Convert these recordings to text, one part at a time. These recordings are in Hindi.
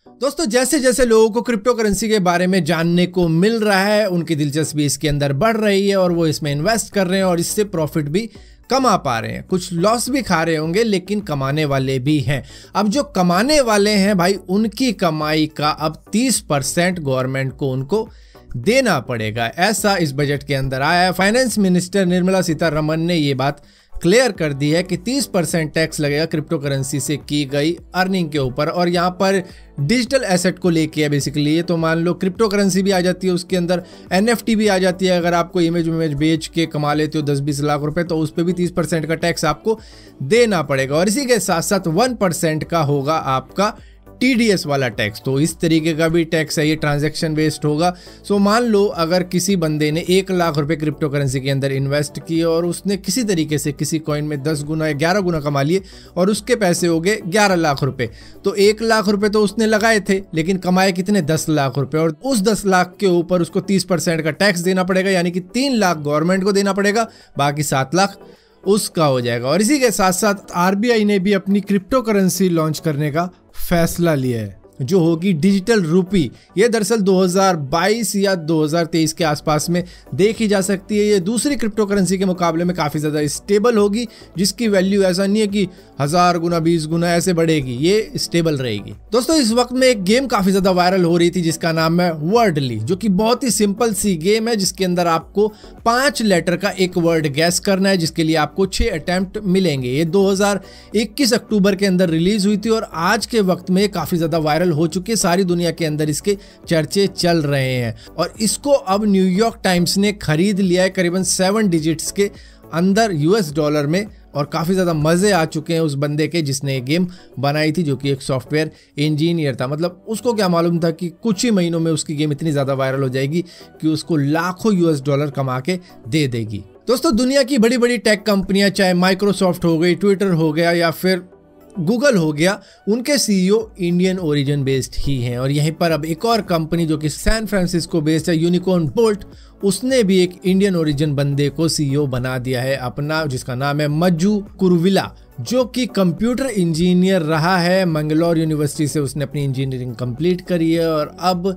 दोस्तों जैसे जैसे लोगों को क्रिप्टो करेंसी के बारे में जानने को मिल रहा है, उनकी दिलचस्पी इसके अंदर बढ़ रही है और वो इसमें इन्वेस्ट कर रहे हैं और इससे प्रॉफिट भी कमा पा रहे हैं। कुछ लॉस भी खा रहे होंगे लेकिन कमाने वाले भी हैं। अब जो कमाने वाले हैं भाई, उनकी कमाई का अब 30% गवर्नमेंट को उनको देना पड़ेगा, ऐसा इस बजट के अंदर आया है। फाइनेंस मिनिस्टर निर्मला सीतारमण ने ये बात क्लियर कर दी है कि 30% टैक्स लगेगा क्रिप्टो करेंसी से की गई अर्निंग के ऊपर। और यहाँ पर डिजिटल एसेट को लेके है बेसिकली। ये तो मान लो क्रिप्टो करेंसी भी आ जाती है, उसके अंदर NFT भी आ जाती है। अगर आपको इमेज बेच के कमा लेते हो 10-20 लाख रुपए, तो उस पर भी 30% का टैक्स आपको देना पड़ेगा। और इसी के साथ साथ 1% का होगा आपका TDS वाला टैक्स। तो इस तरीके का भी टैक्स है, ये ट्रांजैक्शन बेस्ड होगा। सो मान लो अगर किसी बंदे ने 1 लाख रुपए क्रिप्टो करेंसी के अंदर इन्वेस्ट किए और उसने किसी तरीके से किसी कॉइन में 10 गुना या 11 गुना कमा लिए और उसके पैसे हो गए 11 लाख रुपए, तो 1 लाख रुपए तो उसने लगाए थे लेकिन कमाए कितने, 10 लाख रुपए। और उस 10 लाख के ऊपर उसको 30% का टैक्स देना पड़ेगा, यानी कि 3 लाख गवर्नमेंट को देना पड़ेगा, बाकी 7 लाख उसका हो जाएगा। और इसी के साथ साथ RBI ने भी अपनी क्रिप्टो करेंसी लॉन्च करने का फैसला लिया है, जो होगी डिजिटल रूपी। ये दरअसल 2022 या 2023 के आसपास में देखी जा सकती है। ये दूसरी क्रिप्टो करेंसी के मुकाबले में काफ़ी ज़्यादा स्टेबल होगी, जिसकी वैल्यू ऐसा नहीं है कि 1000 गुना 20 गुना ऐसे बढ़ेगी, ये स्टेबल रहेगी। दोस्तों इस वक्त में एक गेम काफ़ी ज़्यादा वायरल हो रही थी जिसका नाम है वर्डली, जो कि बहुत ही सिंपल सी गेम है जिसके अंदर आपको 5 लेटर का एक वर्ड गैस करना है, जिसके लिए आपको 6 अटेम्प्ट मिलेंगे। ये 2021 अक्टूबर के अंदर रिलीज हुई थी और आज के वक्त में काफ़ी ज़्यादा वायरल हो चुकी है। सारी दुनिया के अंदर इसके चर्चे चल रहे हैं और इसको अब न्यूयॉर्क टाइम्स ने खरीद लिया है करीबन 7 डिजिट्स के अंदर $, में। और काफ़ी ज़्यादा मज़े आ चुके हैं उस बंदे के जिसने ये गेम बनाई थी, जो कि एक सॉफ्टवेयर इंजीनियर था। मतलब उसको क्या मालूम था कि कुछ ही महीनों में उसकी गेम इतनी ज़्यादा वायरल हो जाएगी कि उसको लाखों $, कमा के दे देगी। दोस्तों दुनिया की बड़ी बड़ी टेक कंपनियां, चाहे माइक्रोसॉफ्ट हो गई, ट्विटर हो गया या फिर गूगल हो गया, उनके CEO इंडियन ओरिजिन बेस्ड ही हैं। और यहीं पर अब एक और कंपनी जो कि सैन फ्रांसिस्को बेस्ड है, यूनिकॉर्न बोल्ट, उसने भी एक इंडियन ओरिजिन बंदे को CEO बना दिया है अपना, जिसका नाम है मज्जू कुरुविला, जो कि कंप्यूटर इंजीनियर रहा है। मंगलौर यूनिवर्सिटी से उसने अपनी इंजीनियरिंग कंप्लीट करी है और अब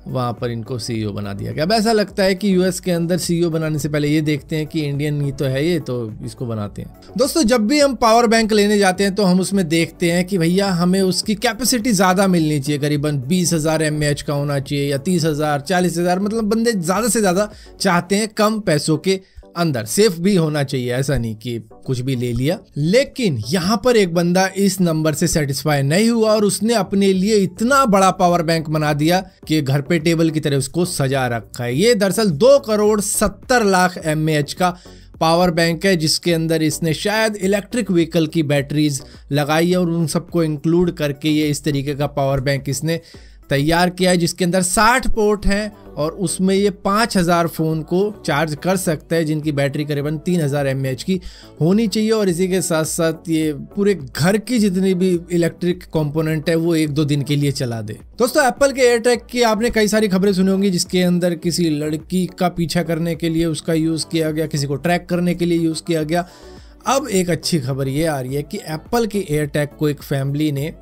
वहाँ पर इनको CEO बना दिया गया। अब ऐसा लगता है कि US के अंदर CEO बनाने से पहले ये देखते हैं कि इंडियन ही तो है ये, तो इसको बनाते हैं। दोस्तों जब भी हम पावर बैंक लेने जाते हैं तो हम उसमें देखते हैं कि भैया हमें उसकी कैपेसिटी ज़्यादा मिलनी चाहिए, करीबन 20,000 mAh का होना चाहिए या 30,000 40,000, मतलब बंदे ज़्यादा से ज़्यादा चाहते हैं कम पैसों के अंदर। सेफ भी होना चाहिए, ऐसा नहीं कि कुछ भी ले लिया। लेकिन यहाँ पर एक बंदा इस नंबर से सेटिस्फाई नहीं हुआ और उसने अपने लिए इतना बड़ा पावर बैंक बना दिया कि घर पे टेबल की तरह उसको सजा रखा है। ये दरअसल 2,70,00,000 mAh का पावर बैंक है, जिसके अंदर इसने शायद इलेक्ट्रिक व्हीकल की बैटरीज लगाई है और उन सबको इंक्लूड करके ये इस तरीके का पावर बैंक इसने तैयार किया है, जिसके अंदर 60 पोर्ट हैं और उसमें ये 5000 फ़ोन को चार्ज कर सकता है, जिनकी बैटरी करीबन 3000 mAh की होनी चाहिए। और इसी के साथ साथ ये पूरे घर की जितनी भी इलेक्ट्रिक कंपोनेंट है वो 1-2 दिन के लिए चला दे। दोस्तों एप्पल के एयरटैग की आपने कई सारी खबरें सुनी होंगी, जिसके अंदर किसी लड़की का पीछा करने के लिए उसका यूज़ किया गया, किसी को ट्रैक करने के लिए यूज़ किया गया। अब एक अच्छी खबर ये आ रही है कि एप्पल के एयरटैग को एक फैमिली ने,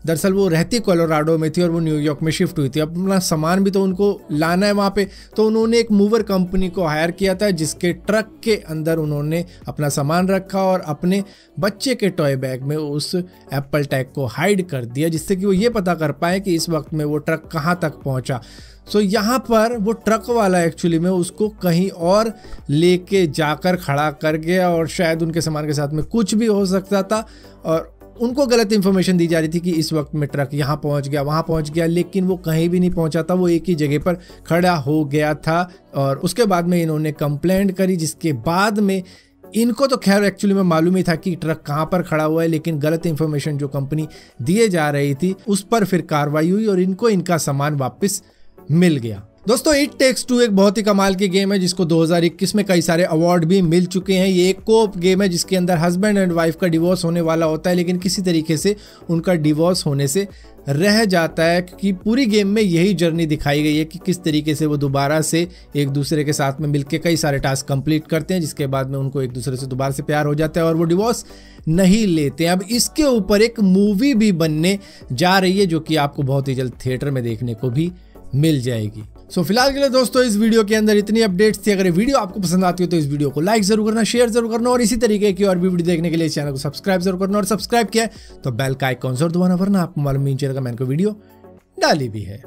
दरअसल वो रहती कोलोराडो में थी और वो न्यूयॉर्क में शिफ्ट हुई थी, अपना सामान भी तो उनको लाना है वहाँ पे, तो उन्होंने एक मूवर कंपनी को हायर किया था, जिसके ट्रक के अंदर उन्होंने अपना सामान रखा और अपने बच्चे के टॉय बैग में उस एप्पल टैग को हाइड कर दिया, जिससे कि वो ये पता कर पाए कि इस वक्त में वो ट्रक कहाँ तक पहुँचा। सो यहाँ पर वो ट्रक वाला एक्चुअली में उसको कहीं और लेके जाकर खड़ा कर गया और शायद उनके सामान के साथ में कुछ भी हो सकता था और उनको गलत इन्फॉर्मेशन दी जा रही थी कि इस वक्त में ट्रक यहाँ पहुँच गया वहाँ पहुँच गया, लेकिन वो कहीं भी नहीं पहुँचा था, वो एक ही जगह पर खड़ा हो गया था। और उसके बाद में इन्होंने कंप्लेंट करी, जिसके बाद में इनको तो खैर एक्चुअली में मालूम ही था कि ट्रक कहाँ पर खड़ा हुआ है, लेकिन गलत इन्फॉर्मेशन जो कंपनी दिए जा रही थी उस पर फिर कार्रवाई हुई और इनको इनका सामान वापस मिल गया। दोस्तों इट टेक्स टू एक बहुत ही कमाल की गेम है जिसको 2021 में कई सारे अवार्ड भी मिल चुके हैं। ये एक कोऑप गेम है जिसके अंदर हस्बैंड एंड वाइफ का डिवोर्स होने वाला होता है, लेकिन किसी तरीके से उनका डिवोर्स होने से रह जाता है, क्योंकि पूरी गेम में यही जर्नी दिखाई गई है कि किस तरीके से वो दोबारा से एक दूसरे के साथ में मिलकर कई सारे टास्क कंप्लीट करते हैं, जिसके बाद में उनको एक दूसरे से दोबारा से प्यार हो जाता है और वो डिवोर्स नहीं लेते हैं। अब इसके ऊपर एक मूवी भी बनने जा रही है जो कि आपको बहुत ही जल्द थिएटर में देखने को भी मिल जाएगी। सो फिलहाल के लिए दोस्तों इस वीडियो के अंदर इतनी अपडेट्स थी। अगर ये वीडियो आपको पसंद आती हो तो इस वीडियो को लाइक जरूर करना, शेयर जरूर करना और इसी तरीके की और भी वीडियो देखने के लिए इस चैनल को सब्सक्राइब जरूर करना। और सब्सक्राइब किया है तो बेल का आइकॉन जरूर दबाना, वरना आपको मालूम नहीं चलेगा मैंने कोई वीडियो डाली भी है।